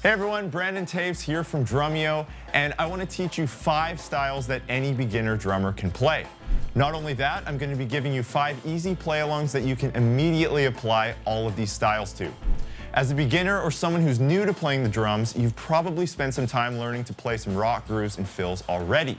Hey everyone, Brandon Taves here from Drumeo, and I want to teach you 5 styles that any beginner drummer can play. Not only that, I'm going to be giving you 5 easy play-alongs that you can immediately apply all of these styles to. As a beginner or someone who's new to playing the drums, you've probably spent some time learning to play some rock grooves and fills already.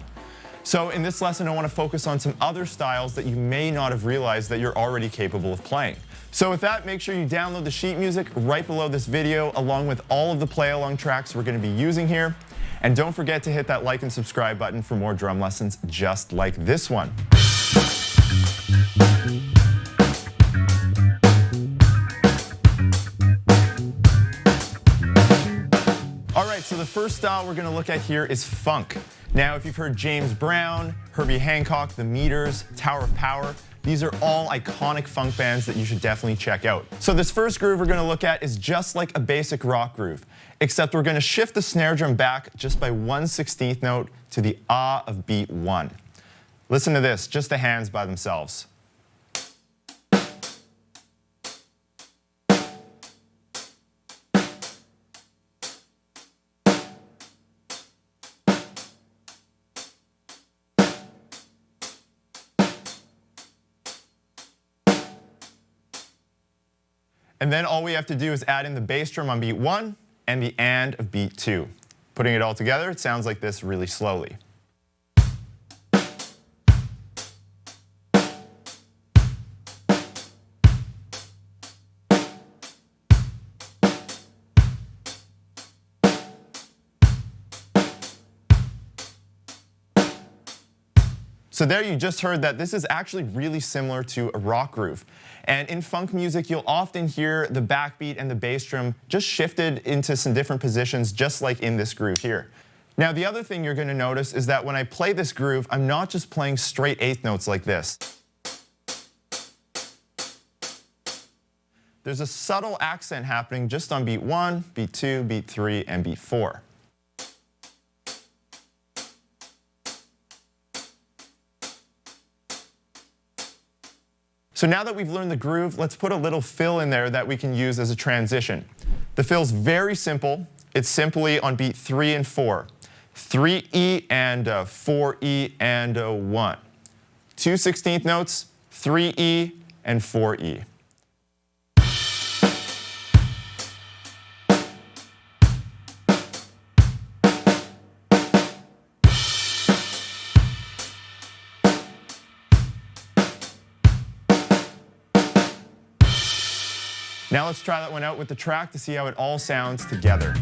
So in this lesson, I want to focus on some other styles that you may not have realized that you're already capable of playing. So with that, make sure you download the sheet music right below this video, along with all of the play-along tracks we're going to be using here. And don't forget to hit that like and subscribe button for more drum lessons just like this one. All right, so the first style we're going to look at here is funk. Now, if you've heard James Brown, Herbie Hancock, The Meters, Tower of Power, these are all iconic funk bands that you should definitely check out. So this first groove we're going to look at is just like a basic rock groove, except we're going to shift the snare drum back just by 1/16th note to the ah of beat 1. Listen to this, just the hands by themselves. And then all we have to do is add in the bass drum on beat 1 and the and of beat 2. Putting it all together, it sounds like this really slowly. So there you just heard that this is actually really similar to a rock groove. And in funk music, you'll often hear the backbeat and the bass drum just shifted into some different positions, just like in this groove here. Now, the other thing you're going to notice is that when I play this groove, I'm not just playing straight 8th notes like this. There's a subtle accent happening just on beat 1, beat 2, beat 3, and beat 4. So now that we've learned the groove, let's put a little fill in there that we can use as a transition. The fill's very simple. It's simply on beat 3 and 4. 3E and 4E and 1. 2/16th notes, 3E and 4E. Now let's try that one out with the track to see how it all sounds together.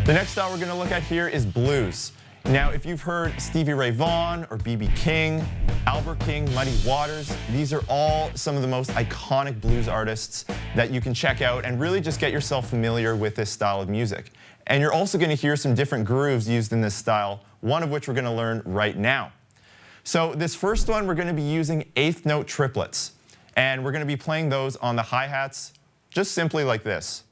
The next style we're going to look at here is blues. Now, if you've heard Stevie Ray Vaughan or B.B. King, Albert King, Muddy Waters, these are all some of the most iconic blues artists that you can check out and really just get yourself familiar with this style of music. And you're also going to hear some different grooves used in this style, one of which we're going to learn right now. So this first one, we're going to be using 8th note triplets. And we're going to be playing those on the hi-hats just simply like this.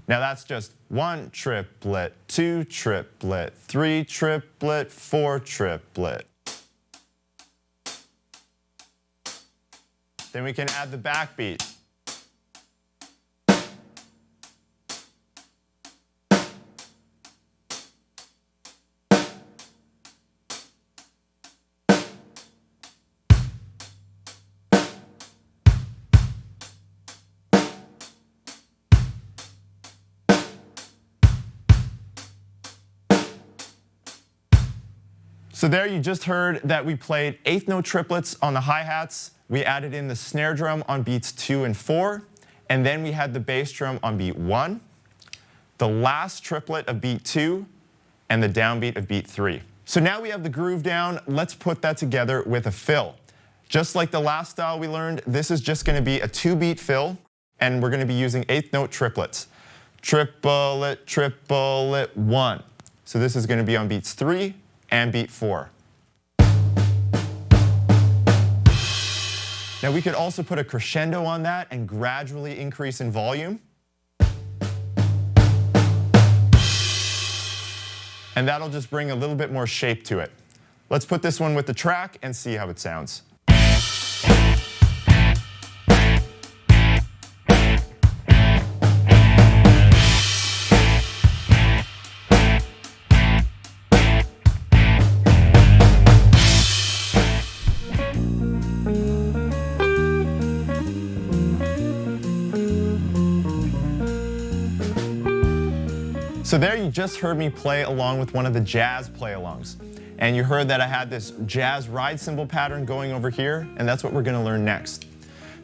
Now that's just 1 triplet, 2 triplet, 3 triplet, 4 triplet. Then we can add the backbeat. So there you just heard that we played 8th note triplets on the hi-hats. We added in the snare drum on beats 2 and 4, and then we had the bass drum on beat 1, the last triplet of beat 2, and the downbeat of beat 3. So now we have the groove down, let's put that together with a fill. Just like the last style we learned, this is just going to be a 2-beat fill, and we're going to be using 8th note triplets. triplet, triplet, 1. So this is going to be on beats 3 and beat 4. Now we could also put a crescendo on that and gradually increase in volume. And that'll just bring a little bit more shape to it. Let's put this one with the track and see how it sounds. So there you just heard me play along with one of the jazz play-alongs. And you heard that I had this jazz ride cymbal pattern going over here, and that's what we're going to learn next.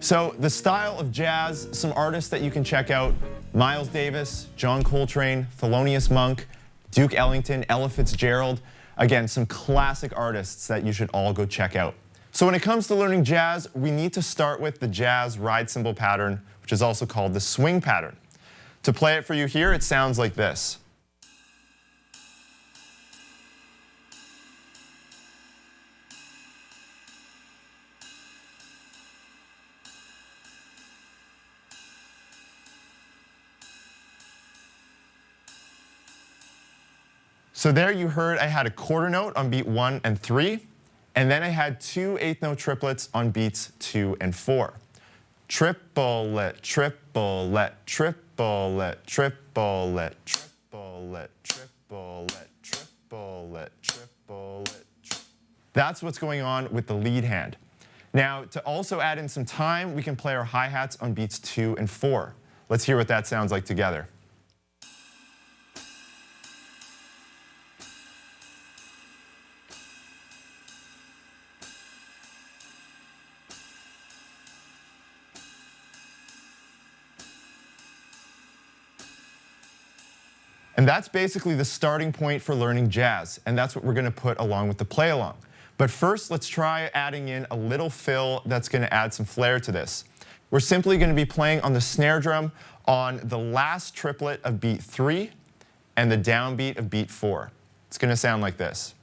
So the style of jazz, some artists that you can check out: Miles Davis, John Coltrane, Thelonious Monk, Duke Ellington, Ella Fitzgerald. Again, some classic artists that you should all go check out. So when it comes to learning jazz, we need to start with the jazz ride cymbal pattern, which is also called the swing pattern. To play it for you here, it sounds like this. So there you heard I had a quarter note on beat 1 and 3, and then I had 2 eighth note triplets on beats 2 and 4. Triplet, triplet, triplet, triplet, triplet, triplet, triplet, triplet. That's what's going on with the lead hand. Now, to also add in some time, we can play our hi-hats on beats 2 and 4. Let's hear what that sounds like together. And that's basically the starting point for learning jazz, and that's what we're going to put along with the play-along. But first, let's try adding in a little fill that's going to add some flair to this. We're simply going to be playing on the snare drum on the last triplet of beat 3 and the downbeat of beat 4. It's going to sound like this.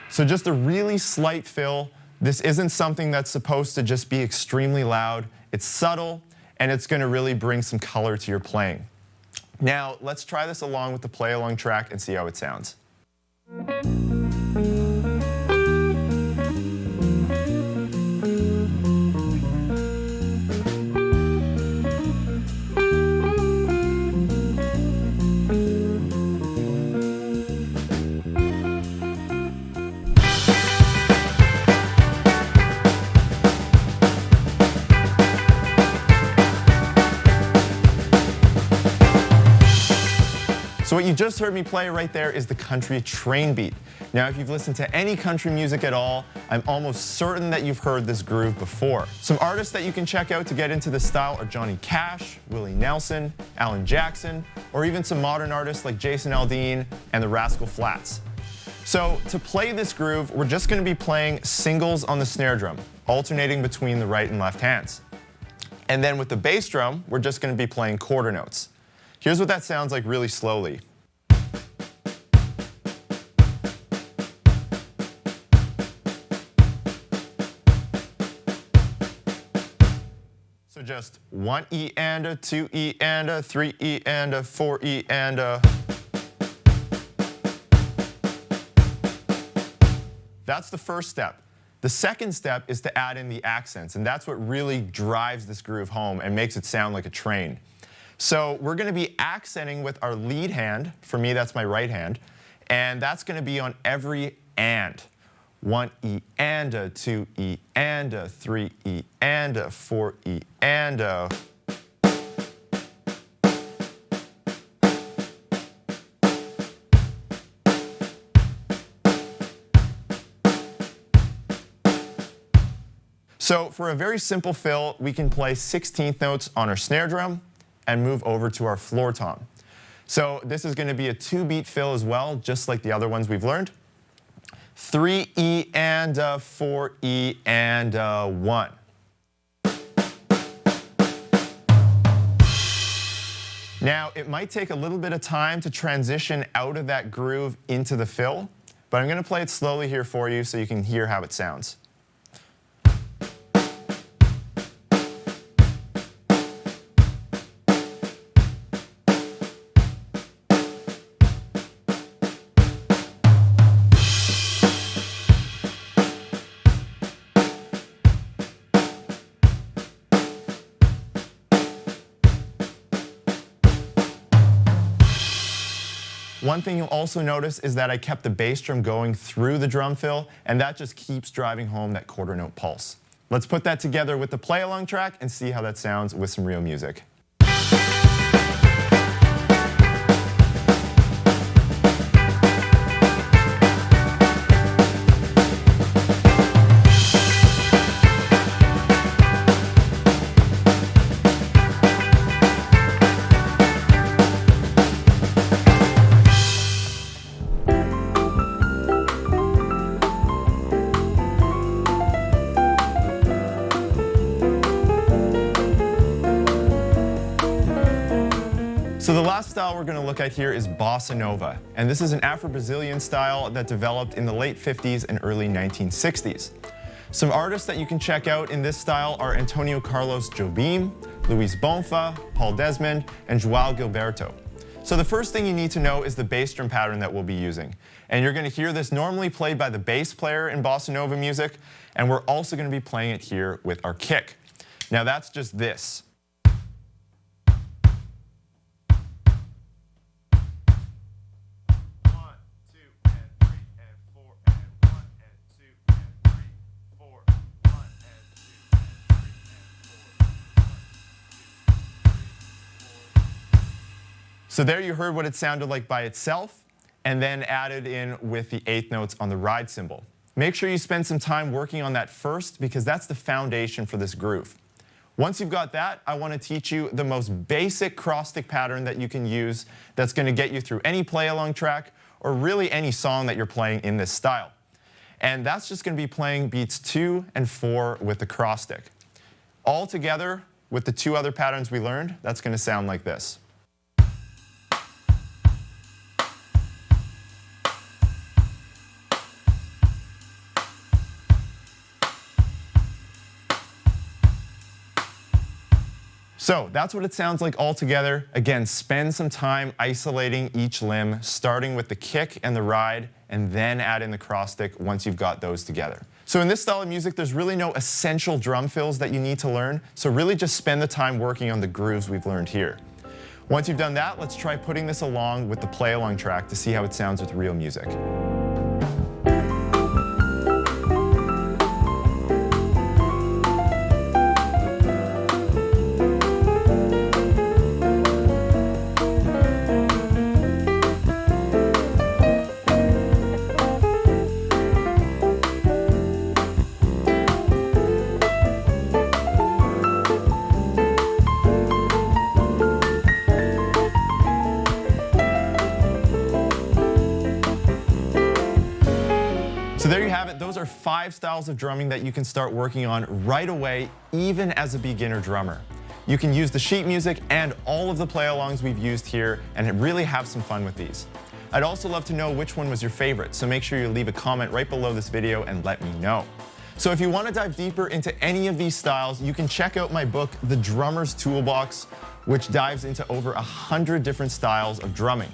So just a really slight fill. This isn't something that's supposed to just be extremely loud. It's subtle, and it's going to really bring some color to your playing. Now, let's try this along with the play-along track and see how it sounds. So what you just heard me play right there is the country train beat. Now, if you've listened to any country music at all, I'm almost certain that you've heard this groove before. Some artists that you can check out to get into this style are Johnny Cash, Willie Nelson, Alan Jackson, or even some modern artists like Jason Aldean and the Rascal Flatts. So to play this groove, we're just going to be playing singles on the snare drum, alternating between the right and left hands. And then with the bass drum, we're just going to be playing quarter notes. Here's what that sounds like really slowly. So just 1 E and a, 2 E and a, 3 E and a, 4 E and a. That's the first step. The second step is to add in the accents, and that's what really drives this groove home and makes it sound like a train. So we're going to be accenting with our lead hand. For me, that's my right hand. And that's going to be on every and. 1 E and a, 2 E and a, 3 E and a, 4 E and a. So for a very simple fill, we can play 16th notes on our snare drum and move over to our floor tom. So this is going to be a 2-beat fill as well, just like the other ones we've learned. 3E and 4E and 1. Now, it might take a little bit of time to transition out of that groove into the fill, but I'm going to play it slowly here for you so you can hear how it sounds. One thing you'll also notice is that I kept the bass drum going through the drum fill, and that just keeps driving home that quarter note pulse. Let's put that together with the play along track and see how that sounds with some real music. So the last style we're going to look at here is Bossa Nova, and this is an Afro-Brazilian style that developed in the late 50s and early 1960s. Some artists that you can check out in this style are Antonio Carlos Jobim, Luis Bonfa, Paul Desmond, and João Gilberto. So the first thing you need to know is the bass drum pattern that we'll be using. And you're going to hear this normally played by the bass player in Bossa Nova music, and we're also going to be playing it here with our kick. Now that's just this. So there you heard what it sounded like by itself, and then added in with the 8th notes on the ride cymbal. Make sure you spend some time working on that first, because that's the foundation for this groove. Once you've got that, I want to teach you the most basic cross-stick pattern that you can use that's going to get you through any play-along track, or really any song that you're playing in this style. And that's just going to be playing beats 2 and 4 with the cross-stick. All together, with the 2 other patterns we learned, that's going to sound like this. So that's what it sounds like all together. Again, spend some time isolating each limb, starting with the kick and the ride, and then add in the cross stick once you've got those together. So in this style of music, there's really no essential drum fills that you need to learn, so really just spend the time working on the grooves we've learned here. Once you've done that, let's try putting this along with the play along track to see how it sounds with real music. So there you have it. Those are 5 styles of drumming that you can start working on right away, even as a beginner drummer. You can use the sheet music and all of the play-alongs we've used here and really have some fun with these. I'd also love to know which one was your favorite, so make sure you leave a comment right below this video and let me know. So if you want to dive deeper into any of these styles, you can check out my book, The Drummer's Toolbox, which dives into over 100 different styles of drumming.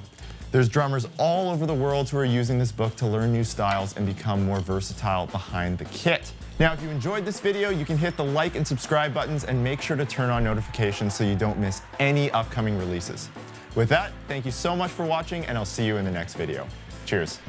There's drummers all over the world who are using this book to learn new styles and become more versatile behind the kit. Now, if you enjoyed this video, you can hit the like and subscribe buttons and make sure to turn on notifications so you don't miss any upcoming releases. With that, thank you so much for watching, and I'll see you in the next video. Cheers.